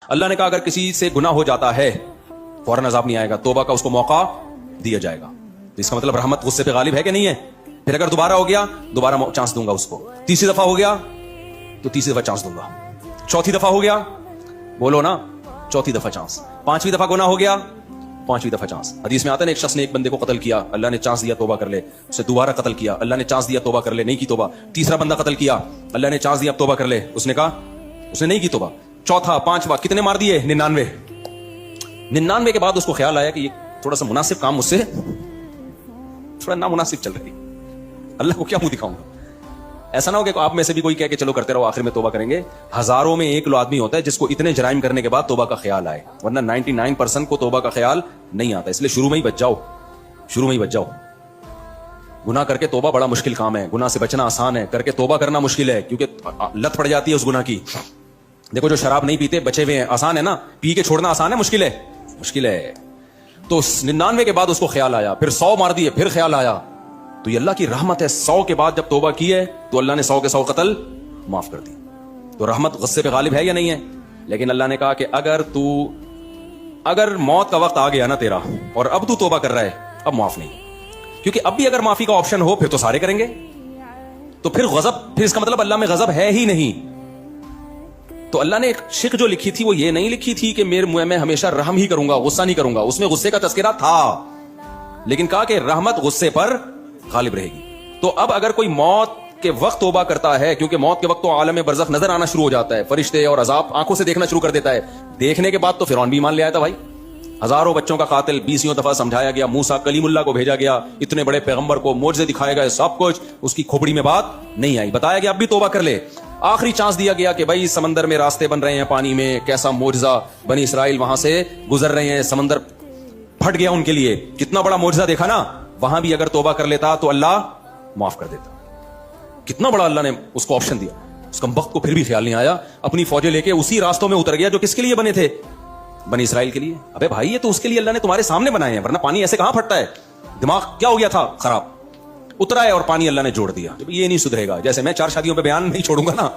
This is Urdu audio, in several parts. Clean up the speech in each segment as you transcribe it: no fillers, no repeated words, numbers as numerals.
اللہ نے کہا اگر کسی سے گناہ ہو جاتا ہے فوراً عذاب نہیں آئے گا, توبہ کا اس کو موقع دیا جائے گا. تو اس کا مطلب رحمت غصے پہ غالب ہے کہ نہیں ہے؟ پھر اگر دوبارہ ہو گیا دوبارہ چانس دوں گا اس کو, تیسری دفعہ ہو گیا تو تیسری دفعہ چانس دوں گا, چوتھی دفعہ ہو گیا, بولو نا, چوتھی دفعہ چانس, پانچویں دفعہ گناہ ہو گیا, پانچویں دفعہ چانس. حدیث میں آتا ہے ایک شخص نے ایک بندے کو قتل کیا, اللہ نے چانس دیا توبہ کر لے, اسے دوبارہ قتل کیا, اللہ نے چانس دیا توبہ کر لے, نہیں کی توبہ. تیسرا بندہ قتل کیا, اللہ نے چانس دیا اب توبہ کر لے, اس نے کہا, اس نے نہیں کی توبہ. چوتھا, پانچواں, کتنے مار دیے؟ 99 کے بعد اس کو خیال آیا کہ یہ تھوڑا سا مناسب کام مجھ سے تھوڑا نامناسب چل رہی, اللہ کو کیا منہ دکھاؤں گا. ایسا نہ ہو کہ آپ میں سے بھی کوئی کہہ کہ چلو کرتے رہو آخر میں توبہ کریں گے. ہزاروں میں ایک آدمی ہوتا ہے جس کو اتنے جرائم کرنے کے بعد توبہ کا خیال آئے, ورنہ 99% کو توبہ کا خیال نہیں آتا. اس لیے شروع میں ہی بچ جاؤ. گناہ کر کے توبہ بڑا مشکل کام ہے, گناہ سے بچنا آسان ہے, کر کے توبہ کرنا مشکل ہے کیونکہ لت پڑ جاتی ہے اس گناہ کی. دیکھو جو شراب نہیں پیتے بچے ہوئے ہیں, آسان ہے نا, پی کے چھوڑنا آسان ہے مشکل ہے. تو 99 کے بعد اس کو خیال آیا, پھر 100 مار دیے, پھر خیال آیا. تو یہ اللہ کی رحمت ہے, 100 کے بعد جب توبہ کی ہے تو اللہ نے 100 کے 100 قتل معاف کر دی. تو رحمت غصے پہ غالب ہے یا نہیں ہے؟ لیکن اللہ نے کہا کہ اگر موت کا وقت آ گیا نا تیرا اور اب تو توبہ کر رہا ہے, اب معاف نہیں, کیونکہ اب بھی اگر معافی کا آپشن ہو پھر تو سارے کریں گے, تو پھر اس کا مطلب اللہ میں غضب ہے ہی نہیں. تو اللہ نے ایک شک جو لکھی تھی وہ یہ نہیں لکھی تھی کہ میں ہمیشہ رحم ہی کروں گا, غصہ نہیں کروں گا. اس میں غصے کا تذکرہ تھا, لیکن کہا کہ رحمت غصے پر غالب رہے گی. تو اب اگر کوئی موت کے وقت توبہ کرتا ہے, کیونکہ موت کے وقت تو عالم برزخ نظر آنا شروع ہو جاتا ہے, فرشتے اور عذاب آنکھوں سے دیکھنا شروع کر دیتا ہے. دیکھنے کے بعد تو فرعون بھی مان لے آیا تھا بھائی, ہزاروں بچوں کا قاتل 20 دفعہ سمجھایا گیا, موسیٰ کلیم اللہ کو بھیجا گیا, اتنے بڑے پیغمبر کو معجزے دکھائے گئے, سب کچھ, اس کی کھوپڑی میں بات نہیں آئی. بتایا گیا اب بھی توبہ کر لے. آخری چانس دیا گیا کہ بھائی سمندر میں راستے بن رہے ہیں پانی میں, کیسا معجزہ, بنی اسرائیل وہاں سے گزر رہے ہیں, سمندر پھٹ گیا ان کے لیے, کتنا بڑا معجزہ دیکھا نا. وہاں بھی اگر توبہ کر لیتا تو اللہ معاف کر دیتا. کتنا بڑا اللہ نے اس کو آپشن دیا. اس کا وقت کو پھر بھی خیال نہیں آیا, اپنی فوجیں لے کے اسی راستوں میں اتر گیا جو کس کے لیے بنے تھے, بنی اسرائیل کے لیے. ابے بھائی یہ تو اس کے لیے اللہ نے تمہارے سامنے بنائے ہیں, ورنہ پانی ایسے کہاں پھٹتا ہے. دماغ کیا ہو گیا تھا خراب, اترا ہے اور پانی اللہ نے جوڑ دیا. یہ نہیں سدھرے گا. جیسے میں 4 شادیوں پہ بیان نہیں چھوڑوں گا نا,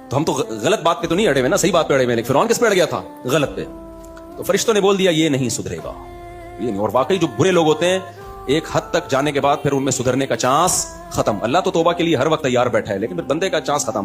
تو ہم تو غلط بات پہ تو نہیں اڑے ہوئے نا, صحیح بات پہ اڑے ہوئے. لیکن فرعون کس پہ اڑ گیا تھا؟ غلط پہ. تو فرشتوں نے بول دیا یہ نہیں سدھرے گا, یہ نہیں. اور واقعی جو برے لوگ ہوتے ہیں ایک حد تک جانے کے بعد پھر ان میں سدھرنے کا چانس ختم. اللہ تو توبہ کے لیے ہر وقت تیار بیٹھا ہے, لیکن پھر بندے کا چانس ختم.